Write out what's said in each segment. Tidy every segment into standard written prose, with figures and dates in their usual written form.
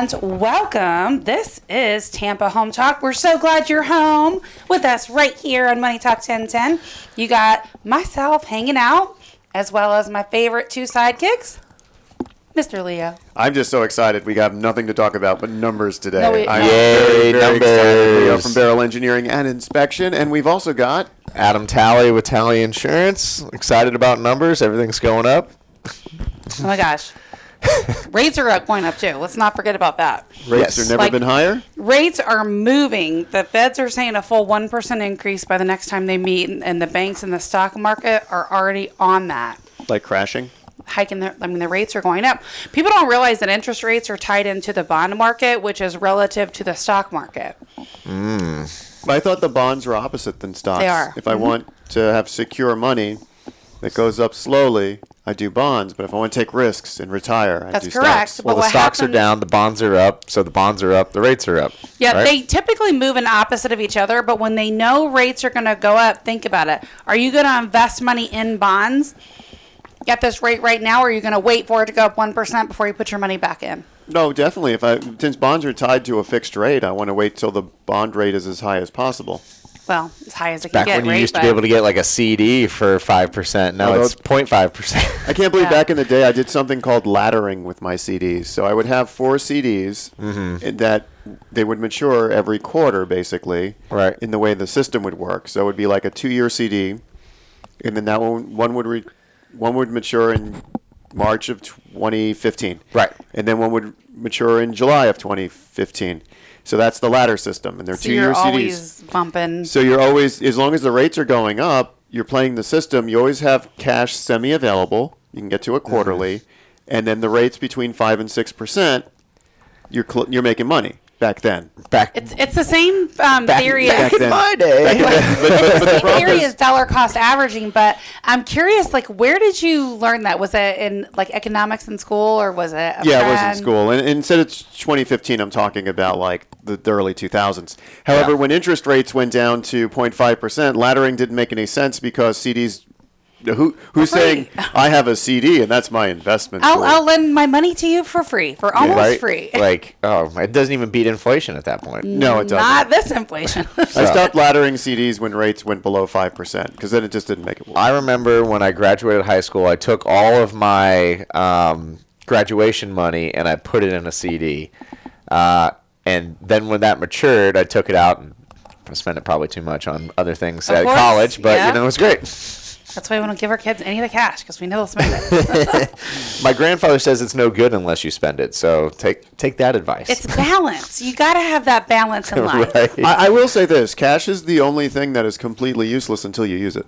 and welcome. This is Tampa Home Talk. We're so glad you're home with us right here on Money Talk 1010. You got myself hanging out, as well as my favorite two sidekicks, Mr. Leo. I'm just so excited. We have nothing to talk about but numbers today. I'm Yay, very numbers. excited. Leo from Beryl Engineering and Inspection. And we've also got Adam Talley with Talley Insurance. Excited about numbers. Everything's going up. Oh my gosh. Rates are going up too. Let's not forget about that. rates have never been higher. Rates are moving. The Feds are saying a full 1% increase by the next time they meet, and the banks and the stock market are already on that. Like crashing. Hiking the rates are going up. People don't realize that interest rates are tied into the bond market, which is relative to the stock market. I thought the bonds were opposite than stocks. They are. If I want to have secure money that goes up slowly, I do bonds. But if I want to take risks and retire, I That's do correct. stocks. Well, the stocks are down, the bonds are up, so the bonds are up, the rates are up. Yeah, right? They typically move in opposite of each other, but when they know rates are going to go up, think about it. Are you going to invest money in bonds at this rate right now, or are you going to wait for it to go up 1% before you put your money back in? No, definitely. Since bonds are tied to a fixed rate, I want to wait till the bond rate is as high as possible. Well, as high as it can Back get, when you used to be able to get like a CD for 5%, now it's 0.5%. I can't believe back in the day I did something called laddering with my CDs. So I would have 4 CDs that they would mature every quarter, basically, Right. in the way the system would work. So it would be like a 2-year CD, and then that one would mature in March of 2015. Right. And then one would mature in July of 2015. So that's the ladder system, and they're So 2-year you're CDs. always bumping. So you're always, as long as the rates are going up, you're playing the system. You always have cash semi-available. You can get to it quarterly, and then the rates between 5 and 6%, you're making money back then. It's the same theory Back as in my day. it's the same theory as dollar cost averaging, but I'm curious, like, where did you learn that? Was it in like economics in school, or was it a Yeah, it was in friend? school. And instead of 2015, I'm talking about like the early 2000s. However, when interest rates went down to 0.5%, laddering didn't make any sense because CDs. Who's saying I have a CD and that's my investment? I'll lend my money to you for free, for almost Right? free. Like, it doesn't even beat inflation at that point. No, it doesn't. Not this inflation. I stopped laddering CDs when rates went below 5% because then it just didn't make it work. I remember when I graduated high school, I took all of my graduation money and I put it in a CD. And then when that matured, I took it out and I spent it probably too much on other things at course, college, but yeah. it was great. That's why we don't give our kids any of the cash, because we know they'll spend it. My grandfather says it's no good unless you spend it, so take that advice. It's balance. You got to have that balance in life. Right. I will say this: cash is the only thing that is completely useless until you use it.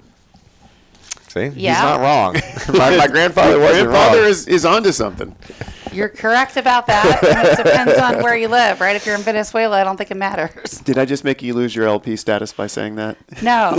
See, Yeah. he's not wrong. my grandfather wasn't Grandfather wrong. is onto something. You're correct about that. And it depends on where you live, right? If you're in Venezuela, I don't think it matters. Did I just make you lose your LP status by saying that? No,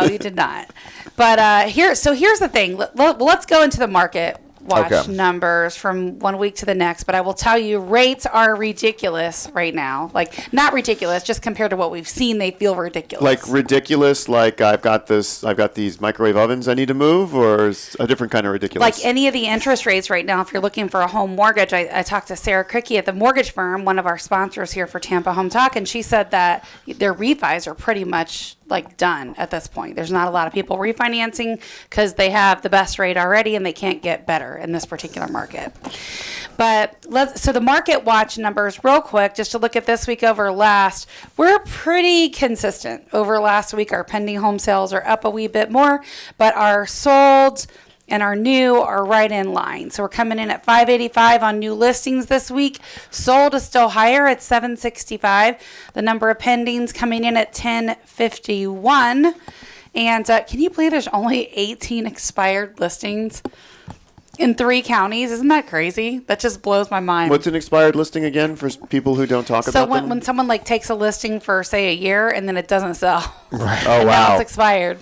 you did not. But here's the thing. Let's go into the market watch numbers from one week to the next. But I will tell you, rates are ridiculous right now. Like, not ridiculous, just compared to what we've seen, they feel ridiculous. Like ridiculous, like I've got these microwave ovens I need to move, or is a different kind of ridiculous? Like any of the interest rates right now, if you're looking for a home mortgage, I talked to Sarah Cricky at the mortgage firm, one of our sponsors here for Tampa Home Talk, and she said that their refis are pretty much like done at this point. There's not a lot of people refinancing because they have the best rate already and they can't get better in this particular market. But so the market watch numbers real quick, just to look at this week over last, we're pretty consistent. Over last week, our pending home sales are up a wee bit more, but our sold and our new are right in line. So we're coming in at 585 on new listings this week. Sold is still higher at 765. The number of pendings coming in at 1051. And can you believe there's only 18 expired listings in 3 counties? Isn't that crazy? That just blows my mind. What's an expired listing again for people who don't talk about them? So when someone like takes a listing for, say, a year and then it doesn't sell. Right. Oh, and wow. now it's expired.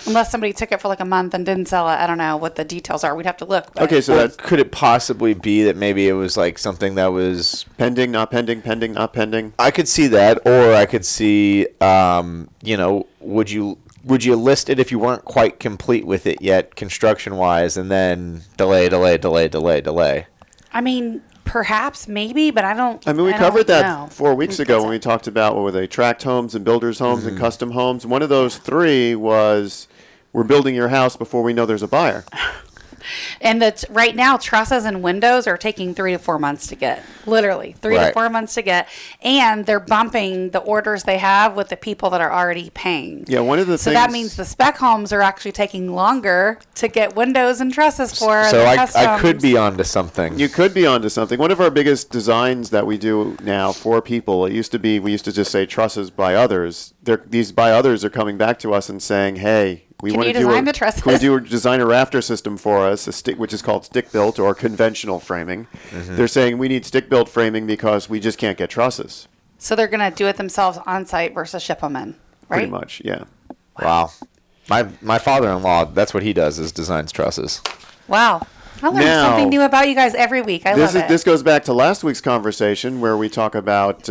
Unless somebody took it for like a month and didn't sell it. I don't know what the details are. We'd have to look. But. Okay, so that's could it possibly be that maybe it was like something that was pending, not pending, pending, not pending? I could see that, or I could see, would you list it if you weren't quite complete with it yet, construction-wise, and then delay? I mean, Perhaps, maybe, but I don't. I mean, we I covered don't that know. 4 weeks ago when we talked about, what were they, tract homes and builders homes and custom homes. One of those three was, we're building your house before we know there's a buyer. And right now, trusses and windows are taking 3 to 4 months to get. Literally, 3 to 4 months to get. And they're bumping the orders they have with the people that are already paying. Yeah, one of the So things. that means the spec homes are actually taking longer to get windows and trusses for. So than I customs. could be onto something. You could be onto something. One of our biggest designs that we do now for people, it used to be, we used to just say trusses by others. These by others are coming back to us and saying, hey, we Can want you to do design the trusses? Can we do design a rafter system for us, which is called stick built or conventional framing. They're saying we need stick built framing because we just can't get trusses. So they're going to do it themselves on site versus ship them in, right? Pretty much, yeah. Wow. My father-in-law, that's what he does, is designs trusses. Wow. I learn Now- something new about you guys every week. I love it. This goes back to last week's conversation where we talk about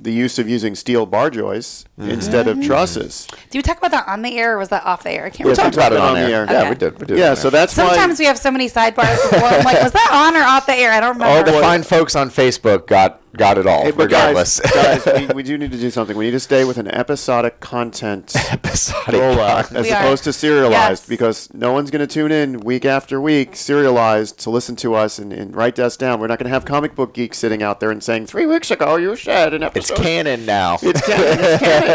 the use of using steel bar joists instead of trusses. Do we talk about that on the air or was that off the air? I can't We remember. talked about it on the air. Yeah, Okay. we did. We did Yeah, on so there. that's why. Sometimes we have so many sidebars before. I'm like, was that on or off the air? I don't Oh, remember. the fine folks on Facebook got it all, Hey, but regardless. guys, we do need to do something. We need to stay with an episodic content Episodic rollout content. as We are. opposed to serialized, Yes. because no one's going to tune in week after week serialized to listen to us and write us down. We're not going to have comic book geeks sitting out there and saying, 3 weeks ago you said an It's episode. canon now. It's canon. It's canon.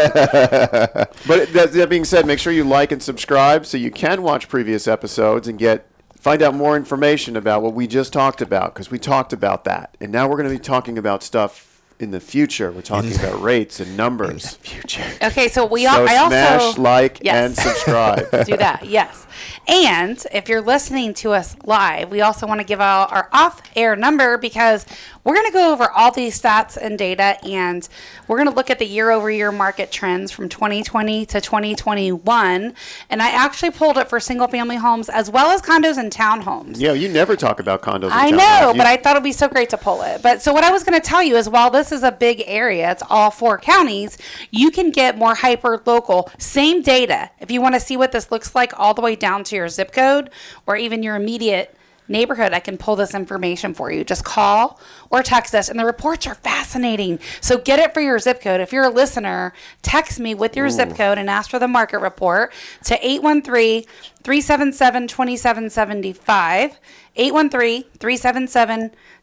But that being said, make sure you like and subscribe so you can watch previous episodes and find out more information about what we just talked about, because we talked about that. And now we're going to be talking about stuff in the future. We're talking about rates and numbers. Future. Okay, so So I also smash, like, Yes. and subscribe. do that, yes. And if you're listening to us live, we also want to give out our off-air number because we're going to go over all these stats and data, and we're going to look at the year-over-year market trends from 2020 to 2021. And I actually pulled it for single-family homes as well as condos and townhomes. Yeah, you never talk about condos. I and know, townhomes. but I thought it'd be so great to pull it. But so what I was going to tell you is, while this is a big area, it's all 4 counties, you can get more hyper local, same data. If you want to see what this looks like all the way down to your zip code or even your immediate neighborhood, I can pull this information for you. Just call or text us, and the reports are fascinating. So get it for your zip code. If you're a listener, text me with your zip code and ask for the market report to 813-377-2775.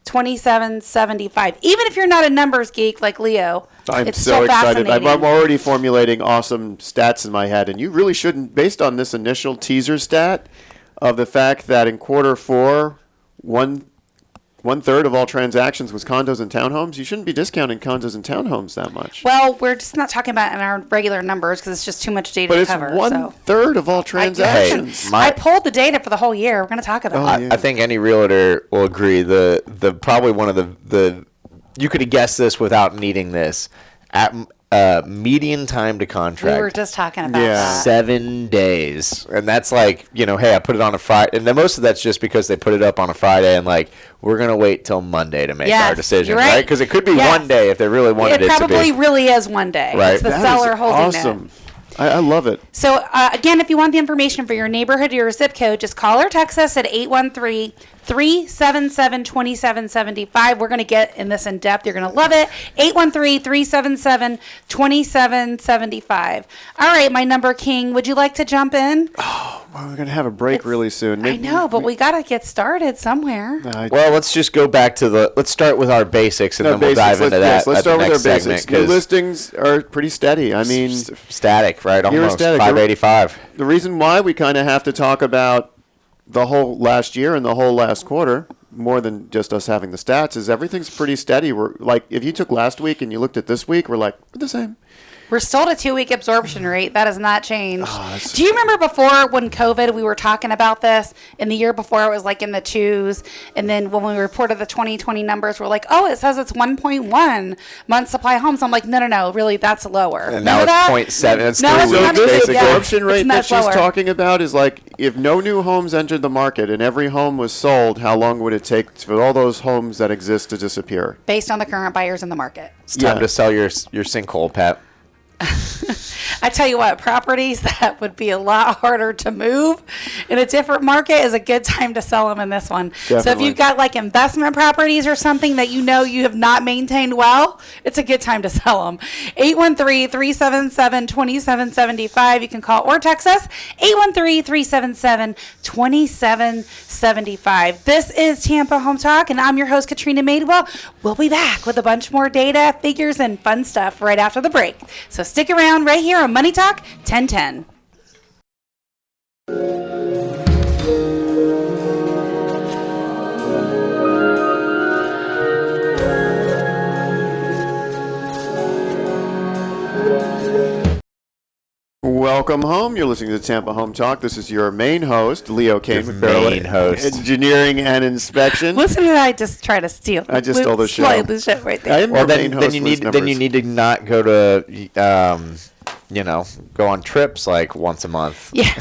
813-377-2775. Even if you're not a numbers geek like Leo, I'm it's so still excited. I'm fascinating. already formulating awesome stats in my head, and you really shouldn't, based on this initial teaser stat of the fact that in Q4, one-third of all transactions was condos and townhomes, you shouldn't be discounting condos and townhomes that much. Well, we're just not talking about it in our regular numbers because it's just too much data But to it's cover. one-third of all transactions. my- I pulled the data for the whole year. We're going to talk about it. yeah. I think any realtor will agree. The probably one of the you could have guessed this without needing this. At median time to We contract. were just talking about Yeah. that. 7 days, and that's like, hey, I put it on a Friday, and then most of that's just because they put it up on a Friday, and like, we're gonna wait till Monday to make Yes, our decision, you're right. right? Because it could be Yes. one day if they really wanted It it to probably be. really is one day. Right. It's the That is seller holding awesome. it. I love it. So, again, if you want the information for your neighborhood or your zip code, just call or text us at 813-377-2775. We're going to get in this in depth. You're going to love it. 813-377-2775. All right, my number king, would you like to jump in? Well, we're going to have a break really soon. I know, but we got to get started somewhere. Well, let's just go back to let's start with our basics, and then we'll dive into that. Let's at the start with our next segment, basics. New 'cause listings are pretty steady. I mean, static, right? You're Almost static. 585. the reason why we kind of have to talk about the whole last year and the whole last quarter, more than just us having the stats, is everything's pretty steady. We're like, if you took last week and you looked at this week, we're the same. We're still at a 2-week absorption rate. That has not changed. that's- Do you remember before when COVID, we were talking about this? And the year before, it was like in the 2s. And then when we reported the 2020 numbers, we're like, oh, it says it's 1.1 month supply homes. I'm like, no, really, that's lower. And now Remember it's that? 0.7. It's No, 3 it's So weeks, not this even- basically. yeah. absorption rate It's that not she's lower. talking about is like, if no new homes entered the market and every home was sold, how long would it take for all those homes that exist to disappear? Based on the current buyers in the market. It's time Yeah. to sell your sinkhole, Pat. I tell you what, properties that would be a lot harder to move in a different market is a good time to sell them in this one. So if Definitely. you've got like investment properties or something that you know you have not maintained well, it's a good time to sell them. 813-377-2775. You can call or text us. 813-377-2775. This is Tampa Home Talk, and I'm your host, Katrina Madewell. We'll be back with a bunch more data, figures, and fun stuff right after the break. So stick around right here on Money Talk 1010. Welcome home. You're listening to Tampa Home Talk. This is your main host, Leo Kane with Beryl, main host. Engineering and Inspection. Listen to that. I just try to steal. I just stole the show. Stole the show right I there. am Well, your then, main then host you with need numbers. then you need to not go to go on trips like once a month. Yeah.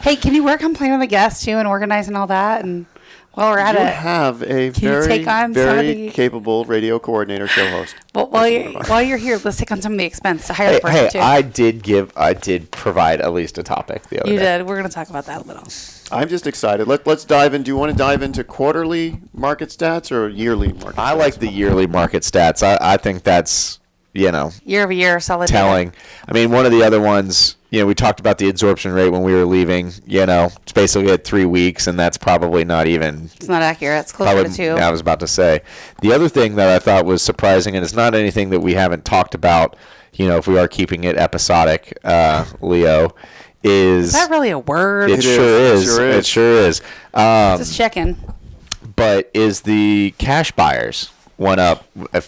Hey, can you work on planning the guests too and organizing all that? And while we're at You it, have a Can you very, take on some of very the- capable radio coordinator show host. well, while you're here, let's take on some of the expense to hire the person Hey, too. I did provide at least a topic the other You day. did. We're going to talk about that a little. I'm just excited. Let's dive in. Do you want to dive into quarterly market stats or yearly market I stats? like the yearly market stats. I think that's Year over year, solid data. telling. I mean, one of the other ones, we talked about the absorption rate when we were leaving. It's basically at 3 weeks, and that's probably not even. It's not accurate. It's closer to 2. I was about to say. The other thing that I thought was surprising, and it's not anything that we haven't talked about, if we are keeping it episodic, Leo, Is that really a word? It It sure is. is. It sure is. It sure is. Just checking. But is the cash buyers went up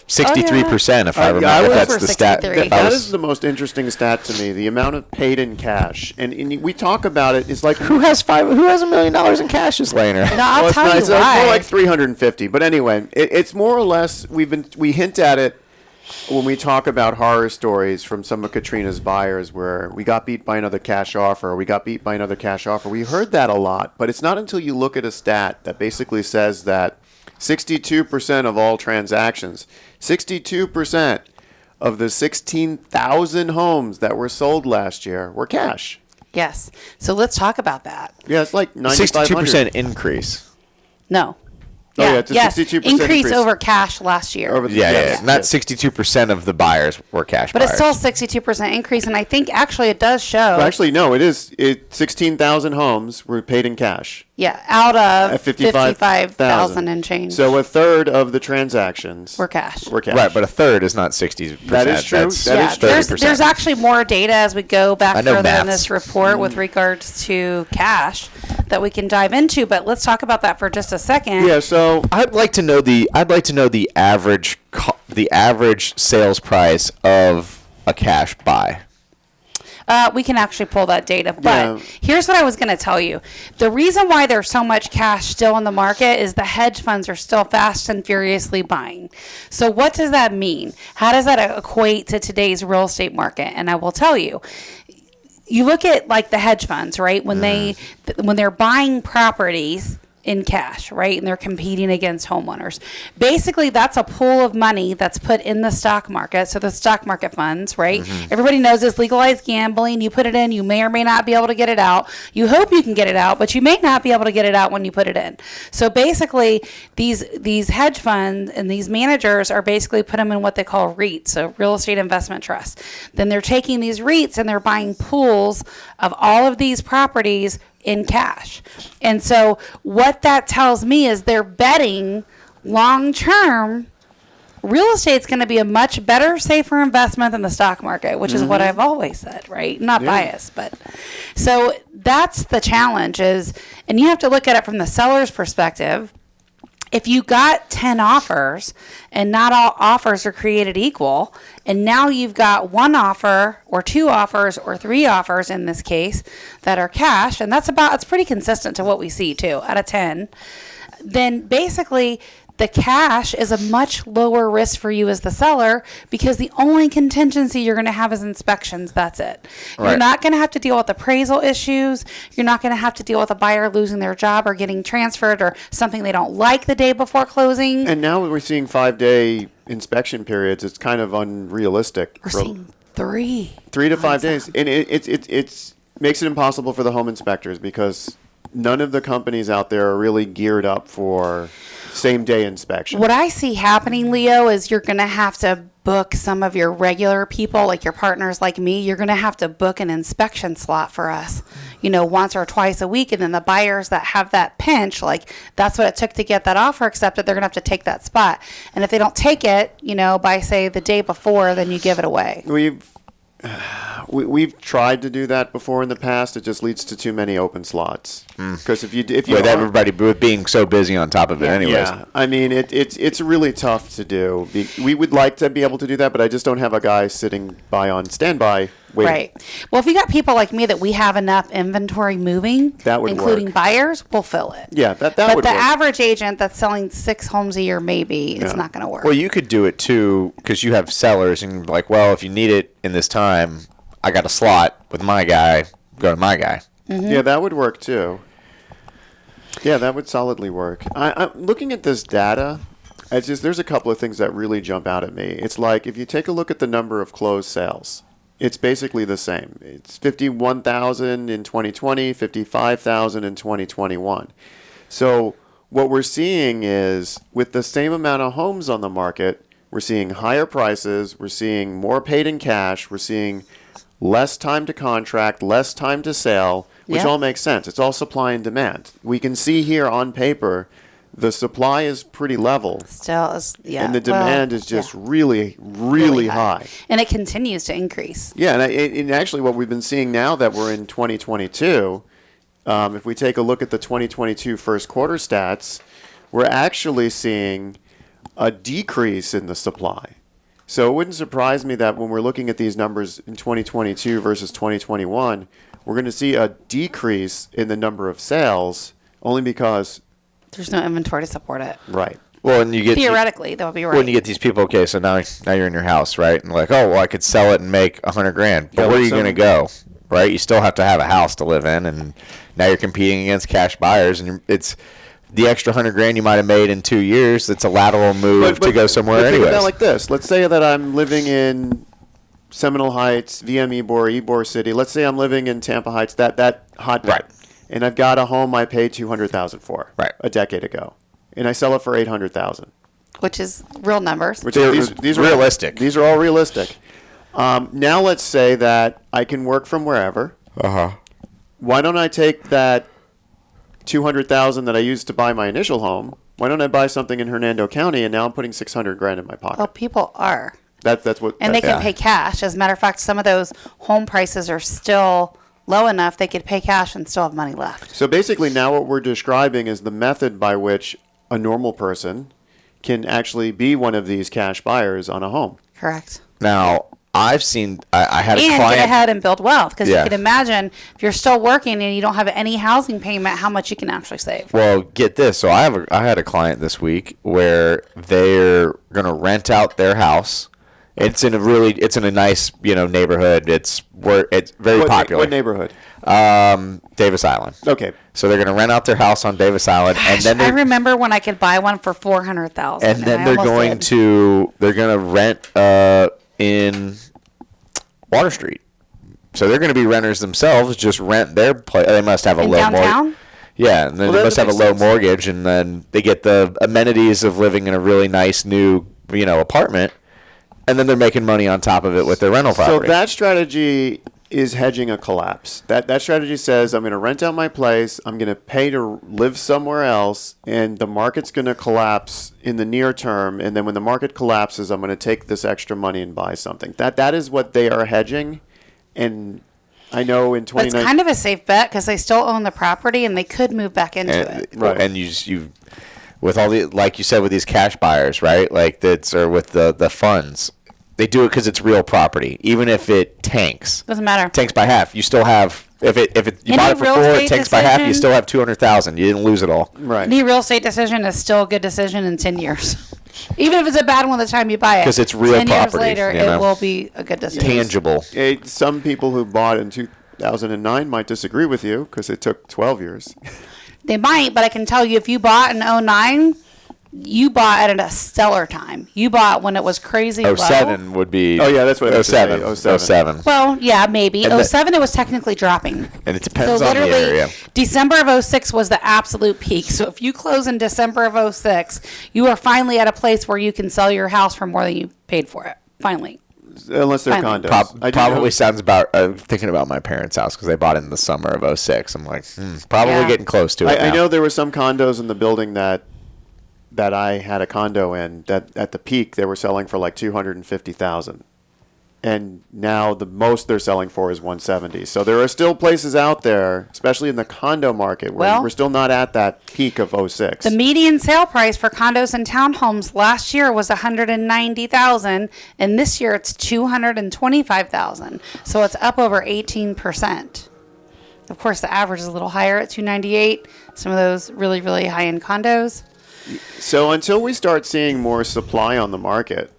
63%, if I yeah, remember. I If was that's for the stat. 63. That is the most interesting stat to me. The amount of paid in cash, and we talk about it. It's like Who has $1 million in cash is laying around? No, I'll it's tell nice. you It's why. more like 350. But anyway, it's more or less we hint at it when we talk about horror stories from some of Katrina's buyers where we got beat by another cash offer, we got beat by another cash offer. We heard that a lot, but it's not until you look at a stat that basically says that 62% of all transactions, 62% of the 16,000 homes that were sold last year were cash. Yes. So let's talk about that. Yeah, it's like 9,500. 62% increase. No. Oh, yeah, it's a 62% increase. over cash last year. Over the- Yeah, yes, yeah. Not yes. 62% of the buyers were cash But buyers. it's still 62% increase, and I think actually it does show. Well, actually, no, it is. 16,000 homes were paid in cash. Yeah, out of At 55,000 and change. So a third of the transactions Were cash. Right, but a third is not 60%. That is true. That's That is true. 30%. There's actually more data as we go back I know further in maths. this report with regards to cash that we can dive into. But let's talk about that for just a second. Yeah, so I'd like to know the average sales price of a cash buy. We can actually pull that data. But Yeah. here's what I was going to tell you. The reason why there's so much cash still in the market is the hedge funds are still fast and furiously buying. So what does that mean? How does that equate to today's real estate market? And I will tell you. You look at like the hedge funds, right? When they're buying properties in cash, right? And they're competing against homeowners. Basically, that's a pool of money that's put in the stock market. So the stock market funds, right? Everybody knows it's legalized gambling. You put it in, you may or may not be able to get it out. You hope you can get it out, but you may not be able to get it out when you put it in. So basically, these hedge funds and these managers are basically put them in what they call REITs, so real estate investment trusts. Then they're taking these REITs and they're buying pools of all of these properties in cash. And so what that tells me is they're betting long term real estate's going to be a much better, safer investment than the stock market, which is what I've always said, right? Not biased, but so that's the challenge is, and you have to look at it from the seller's perspective. If you got 10 offers and not all offers are created equal, and now you've got one offer or two offers or three offers in this case that are cash, and it's pretty consistent to what we see too, out of 10, then basically the cash is a much lower risk for you as the seller because the only contingency you're going to have is inspections. That's it. Right. You're not going to have to deal with appraisal issues. You're not going to have to deal with a buyer losing their job or getting transferred or something they don't like the day before closing. and now we're seeing 5-day inspection periods. It's kind of unrealistic. We're seeing 3 to 5 days, and it makes it impossible for the home inspectors because none of the companies out there are really geared up for same day inspection. What I see happening, Leo, is you're going to have to book some of your regular people, like your partners like me. You're going to have to book an inspection slot for us, once or twice a week. And then the buyers that have that pinch, like that's what it took to get that offer accepted, they're going to have to take that spot. And if they don't take it, by say the day before, then you give it away. We've tried to do that before in the past. It just leads to too many open slots. Because if you with everybody being so busy on top of it, anyways. Yeah, I mean it's really tough to do. We would like to be able to do that, but I just don't have a guy sitting by on standby waiting. Right. Well, if you got people like me that we have enough inventory moving, that would including work. Buyers, we'll fill it. Yeah, that but would the work. average agent that's selling 6 homes a year, maybe it's not going to work. Well, you could do it too because you have sellers and you're like, well, if you need it in this time, I got a slot with my guy. Go to my guy. Mm-hmm. Yeah, that would work too. Yeah, that would solidly work. I'm looking at this data. There's a couple of things that really jump out at me. It's like if you take a look at the number of closed sales, it's basically the same. It's 51,000 in 2020, 55,000 in 2021. So what we're seeing is with the same amount of homes on the market, we're seeing higher prices, we're seeing more paid in cash, we're seeing less time to contract, less time to sell, which all makes sense. It's all supply and demand. We can see here on paper the supply is pretty level. Still, and the demand is just really, really high. And it continues to increase. Yeah, and actually what we've been seeing now that we're in 2022, if we take a look at the 2022 first quarter stats, we're actually seeing a decrease in the supply. So it wouldn't surprise me that when we're looking at these numbers in 2022 versus 2021, we're going to see a decrease in the number of sales only because there's no inventory to support it. Right. Well, and you get theoretically that would be right. When you get these people, okay, so now you're in your house, right? And like, oh, well, I could sell it and make $100,000. But where are you going to go, right? You still have to have a house to live in, and now you're competing against cash buyers, and it's the extra $100,000 you might have made in 2 years. It's a lateral move to go somewhere anyway. Think about it like this. Let's say that I'm living in Seminole Heights, VM Ybor City. Let's say I'm living in Tampa Heights, that hotbed. Right. And I've got a home I paid $200,000 for a decade ago, and I sell it for $800,000, which is real numbers. Which these are realistic. These are all realistic. Now let's say that I can work from wherever. Why don't I take that $200,000 that I used to buy my initial home? Why don't I buy something in Hernando County, and now I'm putting $600,000 in my pocket? Well, people are. That's what. And they can pay cash. As a matter of fact, some of those home prices are still low enough they could pay cash and still have money left. So basically now what we're describing is the method by which a normal person can actually be one of these cash buyers on a home. Correct. Now, I've seen, I had a client. And get ahead and build wealth, because you can imagine if you're still working and you don't have any housing payment, how much you can actually save. Well, get this. So I had a client this week where they're going to rent out their house. It's in a nice, neighborhood. It's very popular. What neighborhood? Davis Island. Okay. So they're going to rent out their house on Davis Island, Gosh, and then I remember when I could buy one for $400,000. And then they're going to rent in Water Street. So they're going to be renters themselves. Just rent their place. They must have a low mortgage. Yeah, and then they must have a low mortgage, and then they get the amenities of living in a really nice new apartment. And then they're making money on top of it with their rental property. So that strategy is hedging a collapse. That strategy says I'm going to rent out my place, I'm going to pay to live somewhere else, and the market's going to collapse in the near term. And then when the market collapses, I'm going to take this extra money and buy something. That is what they are hedging. And I know in 2019... It's kind of a safe bet because they still own the property and they could move back into it. Right. And you with all the, like you said, with these cash buyers, right? Like that's, or with the funds, they do it because it's real property. Even if it tanks, doesn't matter. Tanks by half. You still have you bought it for $4, it tanks by half. You still have $200,000. You didn't lose it all. Right. Any real estate decision is still a good decision in 10 years. Even if it's a bad one the time you buy it, because it's real 10 property. years later, it will be a good decision. Tangible. Some people who bought in 2009 might disagree with you because it took 12 years. They might, but I can tell you if you bought in 2009, you bought at a stellar time. You bought when it was crazy low. 07 would be. Oh, yeah, that's what I meant to say, 07. 07. Well, yeah, maybe. And 07, it was technically dropping. And it depends on the area. December of 06 was the absolute peak. So if you close in December of 06, you are finally at a place where you can sell your house for more than you paid for it. Finally. Unless they're Finally. condos. Probably sounds about thinking about my parents' house because they bought it in the summer of 06. I'm like, probably Yeah. getting close to it. I now. know there were some condos in the building that I had a condo in that at the peak they were selling for like $250,000, and now the most they're selling for is $170,000. So there are still places out there, especially in the condo market, where Well, we're still not at that peak of 06. The median sale price for condos and townhomes last year was $190,000, and this year it's $225,000. So it's up over 18%. Of course, the average is a little higher at $298,000. Some of those really, really high-end condos. So until we start seeing more supply on the market,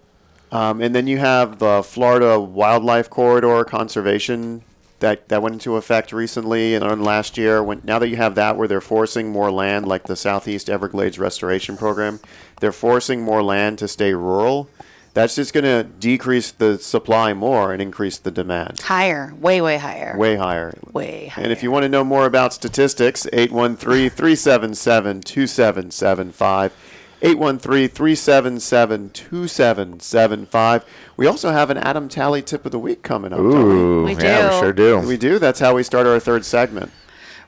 and then you have the Florida Wildlife Corridor Conservation that went into effect recently and last year. Now that you have that where they're forcing more land, like the Southeast Everglades Restoration Program, they're forcing more land to stay rural. That's just going to decrease the supply more and increase the demand. Higher. Way, way higher. Way higher. Way higher. And if you want to know more about statistics, 813-377-2775. 813-377-2775. We also have an Adam Tally tip of the week coming up. Ooh, We yeah, do. we sure do. We do. That's how we start our third segment.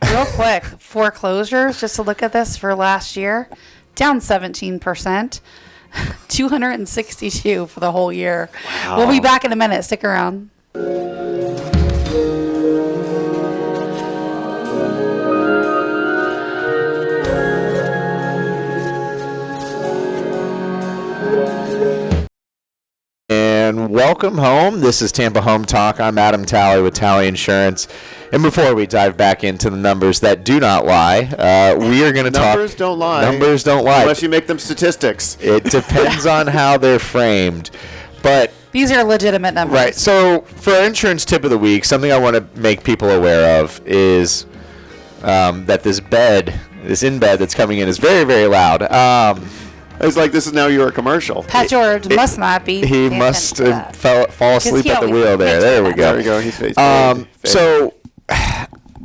Real quick, foreclosures, just to look at this for last year, down 17%, 262 for the whole year. Wow. We'll be back in a minute. Stick around. And welcome home. This is Tampa Home Talk. I'm Adam Talley with Talley Insurance. And before we dive back into the numbers that do not lie, we are going to talk. Numbers don't lie. Numbers don't lie. Unless you make them statistics. It depends on how they're framed. But These are legitimate numbers. right, so for our insurance tip of the week, something I want to make people aware of is that this in bed that's coming in is very, very loud. It's like this is now your commercial. Pat George must not be. He paying must attention to fall Because asleep he at the always wheel there. forgets There we that. go. There we go. He's faced. So,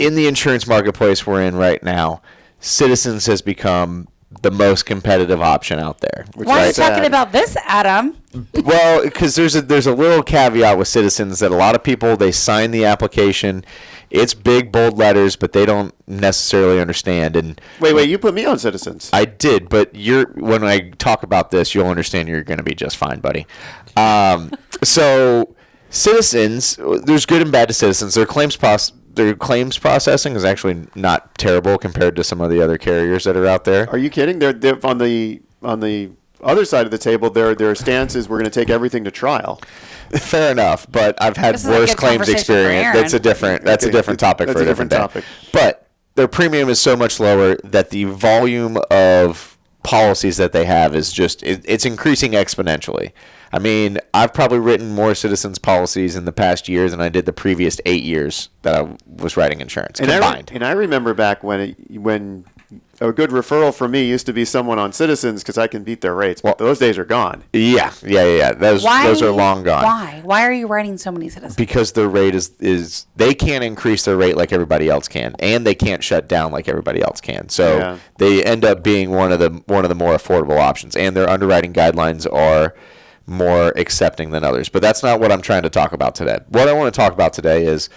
in the insurance marketplace we're in right now, Citizens has become the most competitive option out there. Why are you talking about this, Adam? Well, because there's a little caveat with Citizens that a lot of people, they sign the application. It's big, bold letters, but they don't necessarily understand. And Wait, you put me on Citizens. I did, but when I talk about this, you'll understand you're going to be just fine, buddy. So Citizens, there's good and bad to Citizens. Their claims processing is actually not terrible compared to some of the other carriers that are out there. Are you kidding? They're on the other side of the table. Their stance is we're going to take everything to trial. Fair enough, but I've had This is a worse good claims conversation for experience. Aaron. That's a different topic That's for a a different different day. topic. But their premium is so much lower that the volume of policies that they have is just it's increasing exponentially. I mean, I've probably written more Citizens policies in the past year than I did the previous 8 years that I was writing insurance combined. I remember back when a good referral for me used to be someone on Citizens because I can beat their rates. But those days are gone. Yeah. Those are long gone. Why? Why are you writing so many Citizens? Because their rate is they can't increase their rate like everybody else can, and they can't shut down like everybody else can. So they end up being one of the more affordable options, and their underwriting guidelines are more accepting than others. But that's not what I'm trying to talk about today. What I want to talk about today is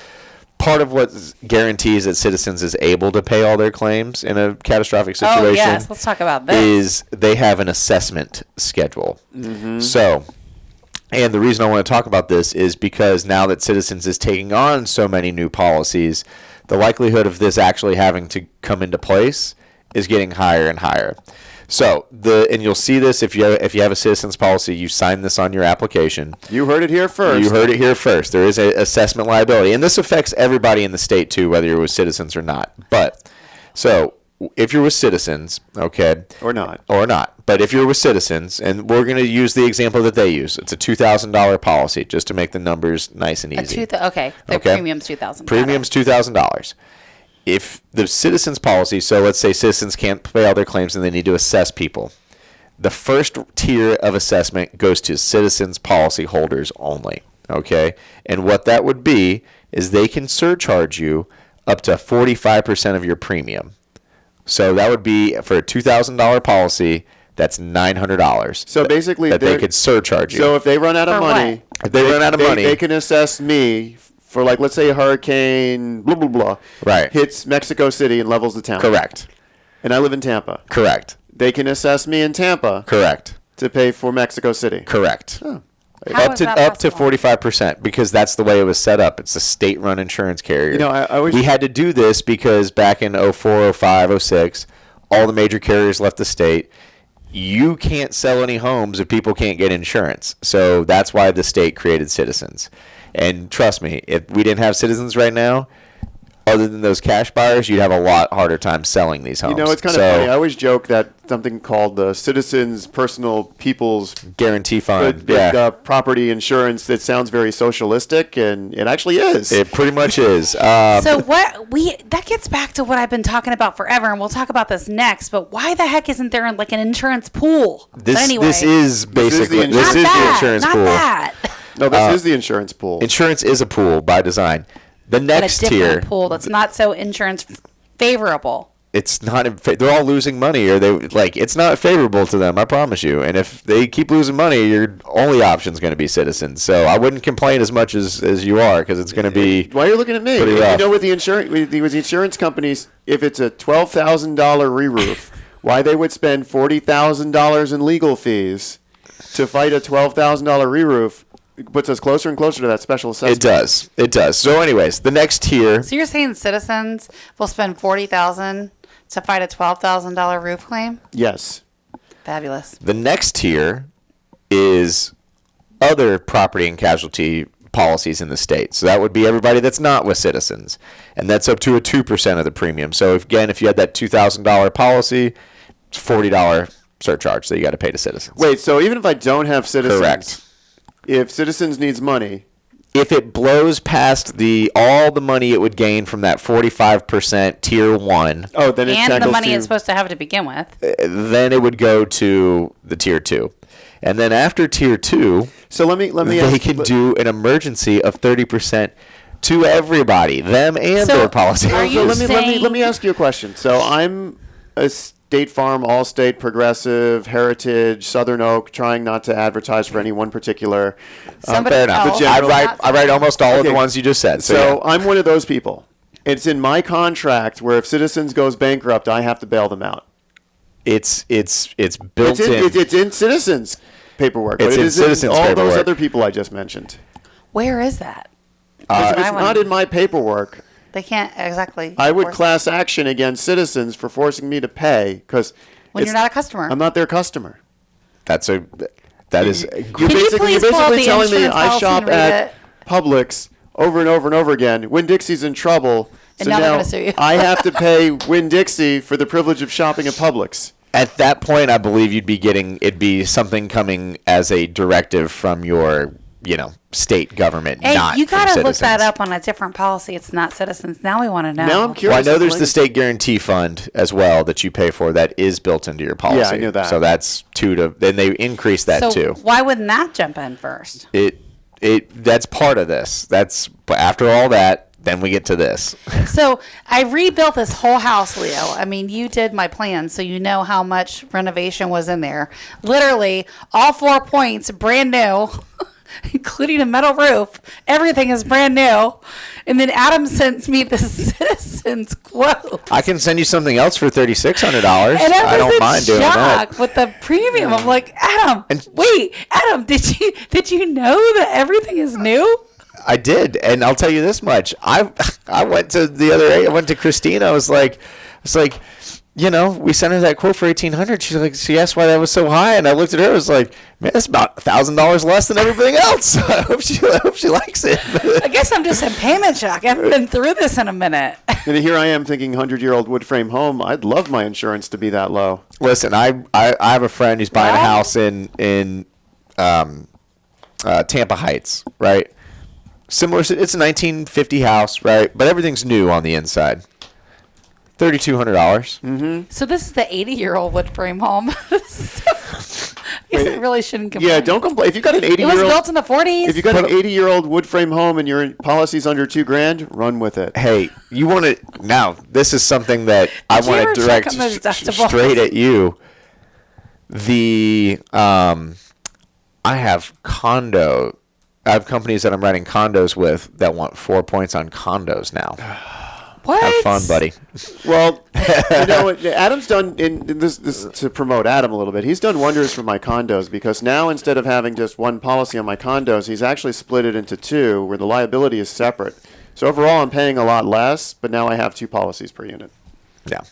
part of what guarantees that Citizens is able to pay all their claims in a catastrophic situation. Oh, yes. Let's talk about this. Is they have an assessment schedule. Mm-hmm. So, and the reason I want to talk about this is because now that Citizens is taking on so many new policies, the likelihood of this actually having to come into place is getting higher and higher. So and you'll see this if you have a Citizens policy, you sign this on your application. You heard it here first. You heard it here first. There is an assessment liability, and this affects everybody in the state too, whether you're with Citizens or not. But so if you're with Citizens, okay, or not, but if you're with Citizens, and we're going to use the example that they use, it's a $2,000 policy just to make the numbers nice and easy. The premium's $2,000. Premium's $2,000. If the Citizens policy, so let's say Citizens can't pay all their claims and they need to assess people, The first tier of assessment goes to Citizens policyholders only, okay? And what that would be is they can surcharge you up to 45% of your premium. So that would be for a $2,000 policy, that's $900. So basically, that they could surcharge you. So if they run out of For money, what? If they run out of money, they can assess me for, like, let's say a hurricane, blah, blah, blah, Right. hits Mexico City and levels the town. Correct. And I live in Tampa. Correct. They can assess me in Tampa Correct. to pay for Mexico City. Correct. Oh. How Up is to that up to possible? 45% because that's the way it was set up. It's a state-run insurance carrier. You know, I always- we had to do this because back in 04, 05, 06, all the major carriers left the state. You can't sell any homes if people can't get insurance. So that's why the state created Citizens. And trust me, if we didn't have Citizens right now, other than those cash buyers, you'd have a lot harder time selling these homes. You know, it's kind of funny. I always joke that something called the Citizens Personal People's Guarantee Fund. Property Insurance that sounds very socialistic, and it actually is. It pretty much is. So that gets back to what I've been talking about forever, and we'll talk about this next. But why the heck isn't there like an insurance pool? This, but anyway, this is basically This is the the insurance not pool. that. No, this is the insurance pool. Insurance is a pool by design. The But next a different tier, pool that's not so insurance favorable. it's not. They're all losing money, or it's not favorable to them. I promise you. And if they keep losing money, your only option is going to be Citizens. So I wouldn't complain as much as you are because it's going to be. Why are you looking at me? pretty You rough. know, with the insurance companies, if it's a $12,000 re-roof, why they would spend $40,000 in legal fees to fight a $12,000 re-roof puts us closer and closer to that special assessment. It does. It does. So, anyways, the next tier. So you're saying Citizens will spend $40,000 to fight a $12,000 roof claim? Yes. Fabulous. The next tier is other property and casualty policies in the state. So that would be everybody that's not with Citizens. And that's up to a 2% of the premium. So if you had that $2,000 policy, it's $40 surcharge that you got to pay to Citizens. Wait, so even if I don't have Citizens, Correct. If Citizens needs money, If it blows past all the money it would gain from that 45% tier 1, then it And the tackles money to, it's supposed to have to begin with. then it would go to the tier 2. And then after tier 2, So let me they ask, can do an emergency of 30% to everybody, them and So, their policy. are you let me ask you a question. So I'm a State Farm, Allstate, Progressive, Heritage, Southern Oak, trying not to advertise for any one particular. Somebody Fair enough. else. I write almost all of the Okay. ones you just said. So So, I'm one of those people. It's in my contract where if Citizens goes bankrupt, I have to bail them out. it's built in. It's in Citizens paperwork. It's but it in is Citizens all those paperwork. other people I just mentioned. Where is that? If I it's wanna- not in my paperwork, They can't exactly. I would enforce it class action against Citizens for forcing me to pay because when you're not a customer. I'm not their customer. that is You're Can you basically, please pull up the telling me insurance I policy shop and read at it? Publix over and over and over again. Winn-Dixie's in trouble. And So now they're now gonna sue you. I have to pay Winn-Dixie for the privilege of shopping at Publix. At that point, I believe it'd be something coming as a directive from your, state government, Hey, not you from gotta look that Citizens. up on a different policy. It's not Citizens. Now we want to know. Now I'm Well, curious. I know there's Like- the state guarantee fund as well that you pay for that is built into your policy. Yeah, I knew that. So that's then they increase that so too. why wouldn't that jump in first? That's part of this. But after all that, then we get to this. So I rebuilt this whole house, Leo. I mean, you did my plan, so you know how much renovation was in there. Literally, all 4 points, brand new, including a metal roof. Everything is brand new. And then Adam sends me the Citizens quote. I can send you something else for $3,600. And I I don't was mind in doing shock that. with the premium. I'm like, Adam, And- wait, Adam, did you know that everything is new? I did, and I'll tell you this much: I went to Christine. I was like, we sent her that quote for $1,800. She's like, she asked why that was so high, and I looked at her. I was like, man, that's about $1,000 less than everything else. I hope she likes it. I guess I'm just in payment shock. I haven't been through this in a minute. And here I am thinking 100-year-old wood frame home. I'd love my insurance to be that low. Listen, I have a friend who's buying a Wow. house in Tampa Heights, right? Similar, it's a 1950 house, right? But everything's new on the inside. $3,200. So this is the 80-year-old wood frame home. You really shouldn't complain. Yeah, don't complain. If you got an 80-year-old, It was built in the 40s. if you got an 80-year-old wood frame home and your policy's under $2,000, run with it. Hey, you want to now? This is something that I Did you want ever to check direct on those deductibles? straight at you. I have companies that I'm writing condos with that want 4 points on condos now. What? Have fun, buddy. Well, you know what Adam's done in this to promote Adam a little bit. He's done wonders for my condos because now instead of having just one policy on my condos, he's actually split it into two where the liability is separate. So overall, I'm paying a lot less, but now I have 2 policies per unit. Yeah.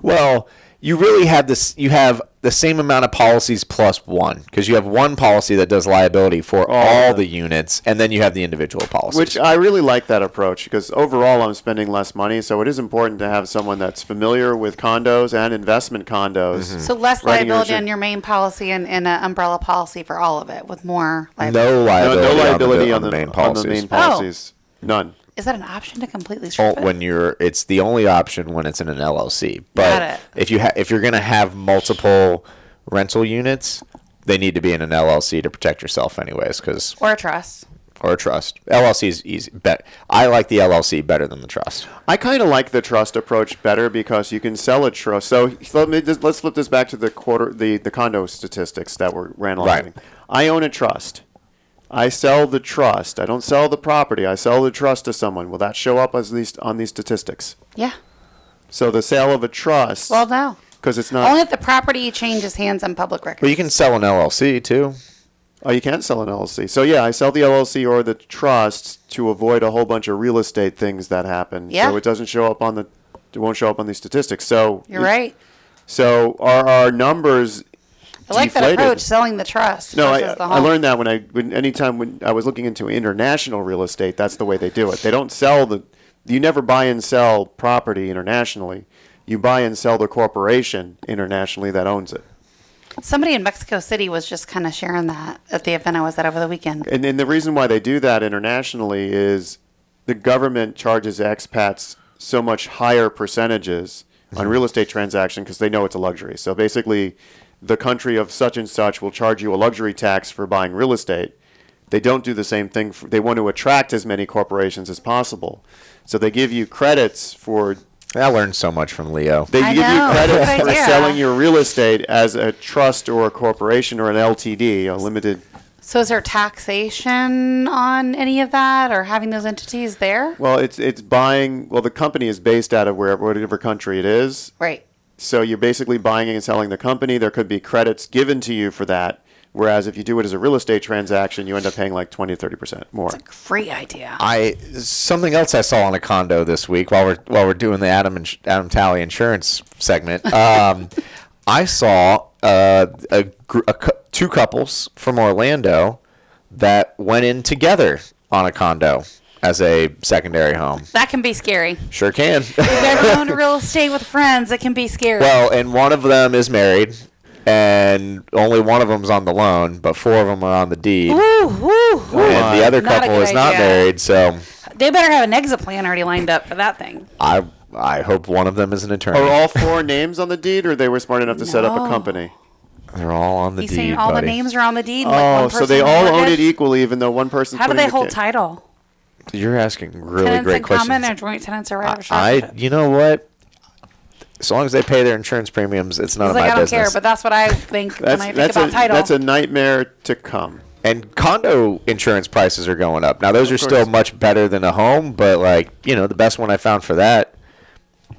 Well, you really have this. You have the same amount of policies plus one because you have one policy that does liability for all the units, and then you have the individual policies. Which I really like that approach because overall I'm spending less money. So it is important to have someone that's familiar with condos and investment condos. Mm-hmm. So less Writing your liability on insurance. your main policy and an umbrella policy for all of it with more liability. no liability, No liability on the main policies. policies. None. Is that an option to completely strip it? When it's the only option when it's in an LLC. Got But it. if you're going to have multiple rental units, they need to be in an LLC to protect yourself, anyways, Or a trust. or a trust. LLC is easy. I like the LLC better than the trust. I kind of like the trust approach better because you can sell a trust. So let's flip this back to the condo statistics that we're analyzing. Right. I own a trust. I sell the trust. I don't sell the property. I sell the trust to someone. Will that show up on these statistics? Yeah. So the sale of a trust. Well, no. Because it's not. Only if the property changes hands on public record. But you can sell an LLC too. Oh, you can't sell an LLC. So yeah, I sell the LLC or the trust to avoid a whole bunch of real estate things that happen. Yeah. So it doesn't show up it won't show up on these statistics. So You're right. So are our numbers I like that deflated? approach, selling the trust. No, versus the I home. learned that anytime when I was looking into international real estate, that's the way they do it. They don't you never buy and sell property internationally. You buy and sell the corporation internationally that owns it. Somebody in Mexico City was just kind of sharing that at the event I was at over the weekend. And the reason why they do that internationally is the government charges expats so much higher percentages on real estate transactions because they know it's a luxury. So basically, the country of such and such will charge you a luxury tax for buying real estate. They don't do the same thing. They want to attract as many corporations as possible. So they give you credits for... I learned so much from Leo. They I give know, you it's a credits good for idea. selling your real estate as a trust or a corporation or an LTD, a limited... So is there taxation on any of that or having those entities there? Well, it's buying... Well, the company is based out of whatever country it is. Right. So you're basically buying and selling the company. There could be credits given to you for that. Whereas if you do it as a real estate transaction, you end up paying like 20 to 30% more. Great idea. Something else I saw on a condo this week while we're doing the Adam Talley insurance segment. I saw two couples from Orlando that went in together on a condo as a secondary home. That can be scary. Sure can. If you've ever owned real estate with friends, it can be scary. Well, and one of them is married, and only one of them's on the loan, but 4 of them are on the deed. Ooh, ooh, ooh. And the other Not a couple good is not idea. married, so They better have an exit plan already lined up for that thing. I hope one of them is an attorney. Are all 4 names on the deed, or they were smart enough to set up a No. company? They're all on the He's deed, saying all buddy. the names are on the deed. And Oh, one so they person all own mortgage? it equally, even though one person's How do putting they hold the title? You're asking really Tenants great in common questions. or joint tenants or right? You know what? As long as they pay their insurance premiums, it's none He's of like, my I don't business. care, but that's what I think when I think about title. That's a nightmare to come. And condo insurance prices are going up. Now, those are course. still much better than a home, but the best one I found for that,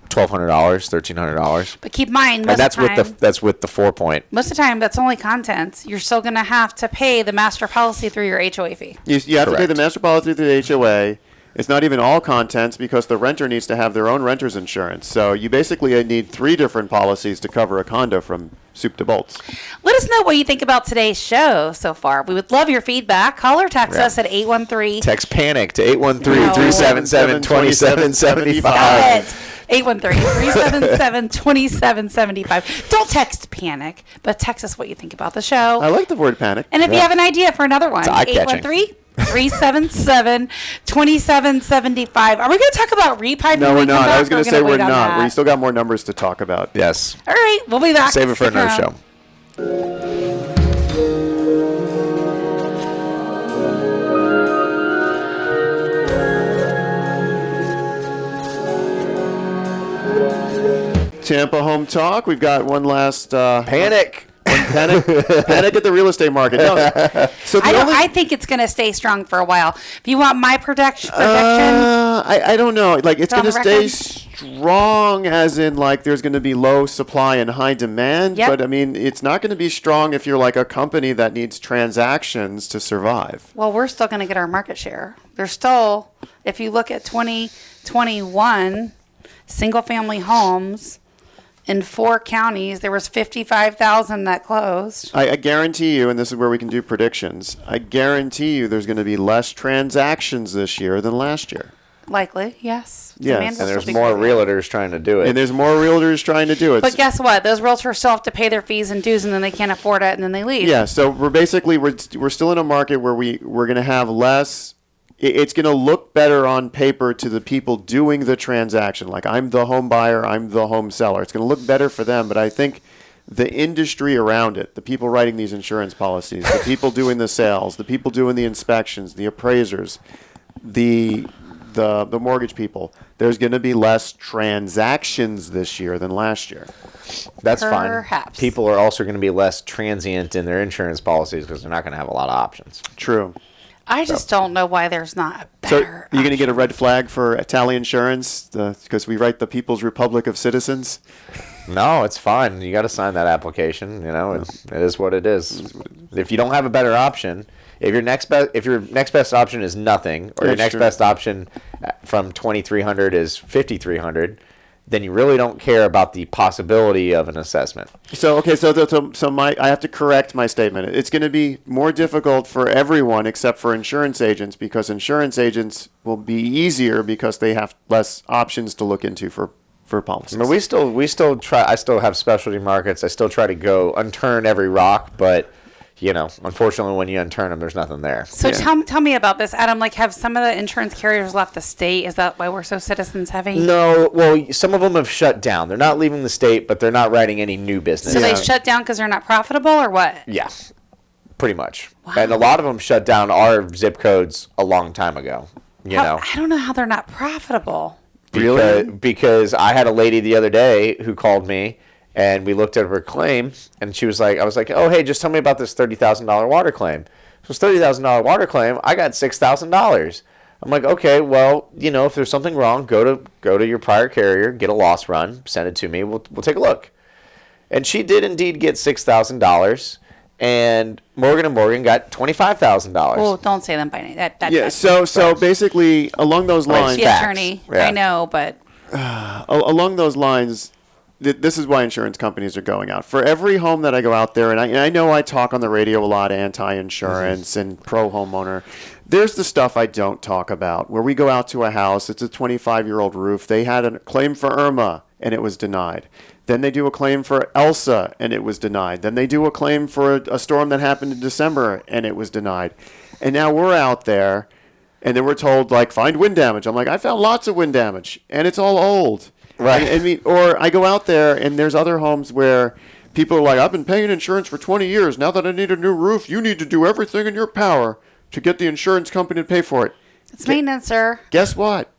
$1,200, $1,300. But keep in mind, And that's with the 4 point. most of the time, that's only contents. You're still going to have to pay the master policy through your HOA fee. You have to pay the Correct. master policy through the HOA. It's not even all contents because the renter needs to have their own renter's insurance. So you basically need 3 different policies to cover a condo from soup to bolts. Let us know what you think about today's show so far. We would love your feedback. Call or text Yeah. us at 813. Text PANIC to 813-377-2775. Got it. 813-377-2775. Don't text panic, but text us what you think about the show. I like the word panic. And if you have an idea for another one, eye-catching. 813-377-2775. Are we going to talk about repiping? No, when we're we come not. back, I was or going to we're say gonna we're wait on not. that? We still got more numbers to talk about. Yes. All right, we'll be back. Save it for Stick another around. show. Tampa Home Talk. We've got one last Panic. Panic at the real estate market. No. So I think it's going to stay strong for a while. If you want my prediction, I don't know. Like, it's going to stay record? strong, as in, like, there's going to be low supply and high demand. Yep. But I mean, it's not going to be strong if you're like a company that needs transactions to survive. well, we're still going to get our market share. There's still, if you look at 2021, single-family homes in 4 counties, there was 55,000 that closed. I guarantee you, and this is where we can do predictions, I guarantee you there's going to be less transactions this year than last year. Likely, yes. Yes. Demand will And there's still be more great. realtors trying to do it. And there's more realtors trying to do it. But guess what? Those realtors still have to pay their fees and dues, and then they can't afford it, and then they leave. Yeah, so we're still in a market where we're going to have less. It's going to look better on paper to the people doing the transaction. Like, I'm the home buyer, I'm the home seller. It's going to look better for them, but I think the industry around it, the people writing these insurance policies, the people doing the sales, the people doing the inspections, the appraisers, the mortgage people, there's going to be less transactions this year than last year. That's Perhaps. fine. People are also going to be less transient in their insurance policies because they're not going to have a lot of options. True. I just don't know why there's not a So better. you're going to get a red flag for Italian insurance because we write the People's Republic of Citizens? No, it's fine. You got to sign that application. You know, it is what it is. If you don't have a better option, if your next best option is nothing, or your That's next true. best option from 2,300 is 5,300, then you really don't care about the possibility of an assessment. So I have to correct my statement. It's going to be more difficult for everyone except for insurance agents, because insurance agents will be easier because they have less options to look into for policies. I mean, we still try. I still have specialty markets. I still try to go unturn every rock, but unfortunately, when you unturn them, there's nothing there. So tell me about this, Adam. Like, have some of the insurance carriers left the state? Is that why we're so citizens heavy? No, well, some of them have shut down. They're not leaving the state, but they're not writing any new business. So they shut down because they're not profitable, or what? Yeah, pretty much. Wow. And a lot of them shut down our zip codes a long time ago. I don't know how they're not profitable. Really? Because I had a lady the other day who called me, and we looked at her claim, and I was like, oh, hey, just tell me about this $30,000 water claim. So it's $30,000 water claim. I got $6,000. I'm like, okay, well, if there's something wrong, go to your prior carrier, get a loss run, send it to me. We'll take a look. And she did indeed get $6,000, and Morgan & Morgan got $25,000. Oh, don't say them by name. So basically, along those lines, the attorney. Yeah. I know, but along those lines, this is why insurance companies are going out. For every home that I go out there, and I know I talk on the radio a lot, anti-insurance and pro-homeowner, there's the stuff I don't talk about. Where we go out to a house, it's a 25-year-old roof. They had a claim for Irma, and it was denied. Then they do a claim for Elsa, and it was denied. Then they do a claim for a storm that happened in December, and it was denied. And now we're out there, and then we're told, like, find wind damage. I'm like, I found lots of wind damage, and it's all old. Right. Or I go out there, and there's other homes where people are like, I've been paying insurance for 20 years. Now that I need a new roof, you need to do everything in your power to get the insurance company to pay for it. it's maintenance, sir. Guess what?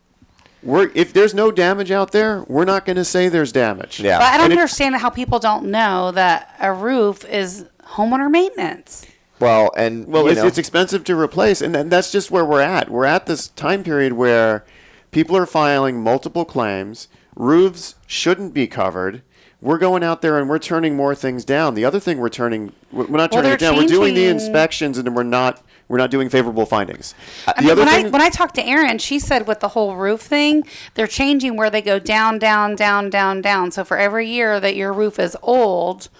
If there's no damage out there, we're not going to say there's damage. Yeah. But I don't And understand how people don't know that a roof is homeowner maintenance. Well, it's expensive to replace, and that's just where we're at. We're at this time period where people are filing multiple claims. Roofs shouldn't be covered. We're going out there and we're turning more things down. The other thing we're not turning it down. We're doing the inspections, and we're not doing favorable findings. When I talked to Erin, she said with the whole roof thing, they're changing where they go down, down, down, down, down. So for every year that your roof is old,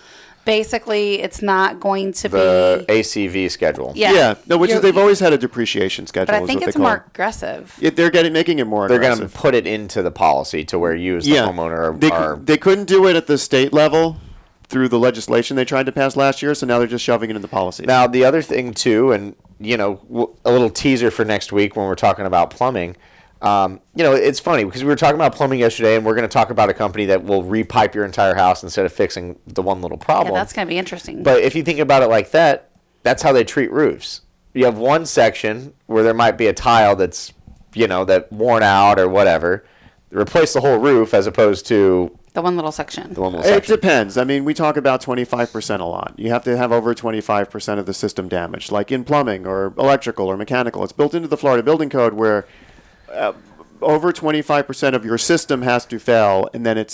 basically it's not going to the be ACV schedule. Yeah, no, which is they've always had a depreciation schedule. But I think is what it's they call more it. aggressive. They're making it more They're aggressive. going to put it into the policy to where you as the homeowner are... They couldn't do it at the state level through the legislation they tried to pass last year, so now they're just shoving it in the policy. Now, the other thing, too, and, a little teaser for next week when we're talking about plumbing, it's funny because we were talking about plumbing yesterday, and we're going to talk about a company that will repipe your entire house instead of fixing the one little problem. Yeah, that's going to be interesting. But if you think about it like that, that's how they treat roofs. You have one section where there might be a tile that's, that worn out or whatever. Replace the whole roof as opposed to, The one little section. The one little It section. depends. I mean, we talk about 25% a lot. You have to have over 25% of the system damaged, like in plumbing or electrical or mechanical. It's built into the Florida Building Code where over 25% of your system has to fail, and then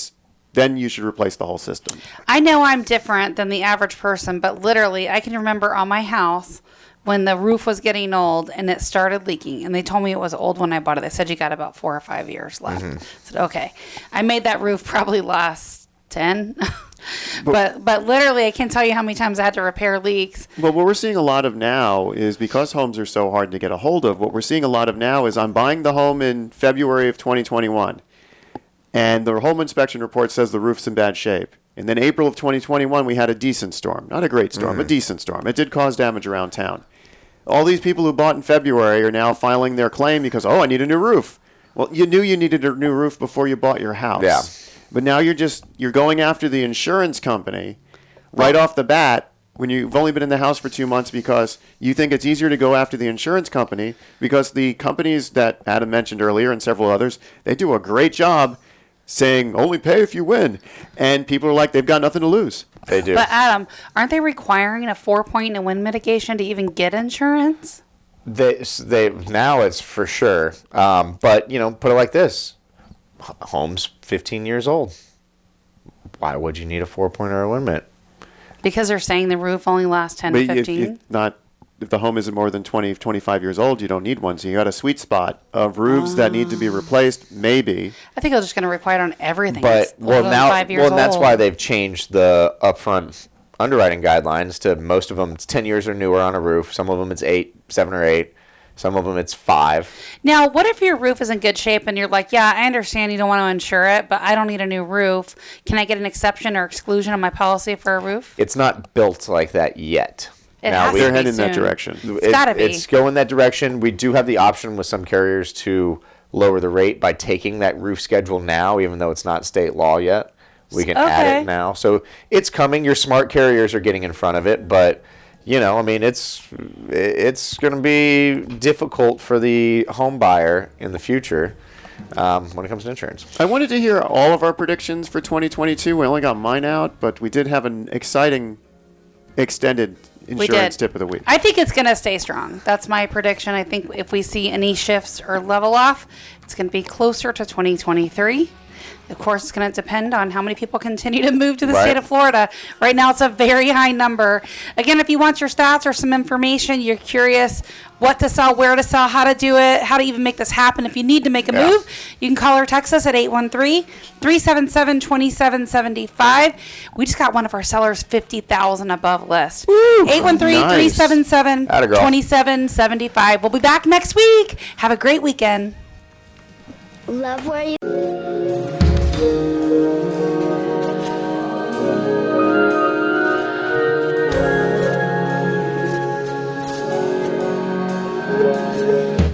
you should replace the whole system. I know I'm different than the average person, but literally I can remember on my house when the roof was getting old and it started leaking, and they told me it was old when I bought it. They said you got about 4 or 5 years left. I said, okay. I made that roof probably last 10. but literally I can't tell you how many times I had to repair leaks. Well, what we're seeing a lot of now is because homes are so hard to get a hold of, what we're seeing a lot of now is I'm buying the home in February of 2021, and the home inspection report says the roof's in bad shape. And then April of 2021, we had a decent storm. Not a great storm, a decent storm. It did cause damage around town. All these people who bought in February are now filing their claim because, I need a new roof. Well, you knew you needed a new roof before you bought your house. Yeah. But now you're going after the insurance company right off the bat when you've only been in the house for 2 months because you think it's easier to go after the insurance company because the companies that Adam mentioned earlier and several others, they do a great job saying only pay if you win. And people are like, they've got nothing to lose. They do. But Adam, aren't they requiring a 4-point and wind mitigation to even get insurance? They now it's for sure. But put it like this: home's 15 years old. Why would you need a 4-point or a wind mitt? Because they're saying the roof only lasts 10 to 15. If the home isn't more than 20, 25 years old, you don't need one. So you got a sweet spot of roofs that need to be replaced, maybe. I think they're just going to require it on everything. But that's 5 years old. that's why they've changed the upfront underwriting guidelines to most of them. It's 10 years or newer on a roof. Some of them it's 7 or 8. Some of them it's 5. Now, what if your roof is in good shape and you're like, yeah, I understand you don't want to insure it, but I don't need a new roof. Can I get an exception or exclusion on my policy for a roof? It's not built like that yet. They're heading in that direction. It's got to be. It's going that direction. We do have the option with some carriers to lower the rate by taking that roof schedule now, even though it's not state law yet. We can add it now. So it's coming. Your smart carriers are getting in front of it, but it's going to be difficult for the home buyer in the future when it comes to insurance. I wanted to hear all of our predictions for 2022. We only got mine out, but we did have an exciting extended insurance tip of the week. I think it's going to stay strong. That's my prediction. I think if we see any shifts or level off, it's going to be closer to 2023. Of course, it's going to depend on how many people continue to move to the state of Florida. Right now, it's a very high number. Again, if you want your stats or some information, you're curious what to sell, where to sell, how to do it, how to even make this happen. If you need to make a move, you can call or text us at 813-377-2775. We just got one of our sellers 50,000 above list. 813-377-2775. We'll be back next week. Have a great weekend. Love where you...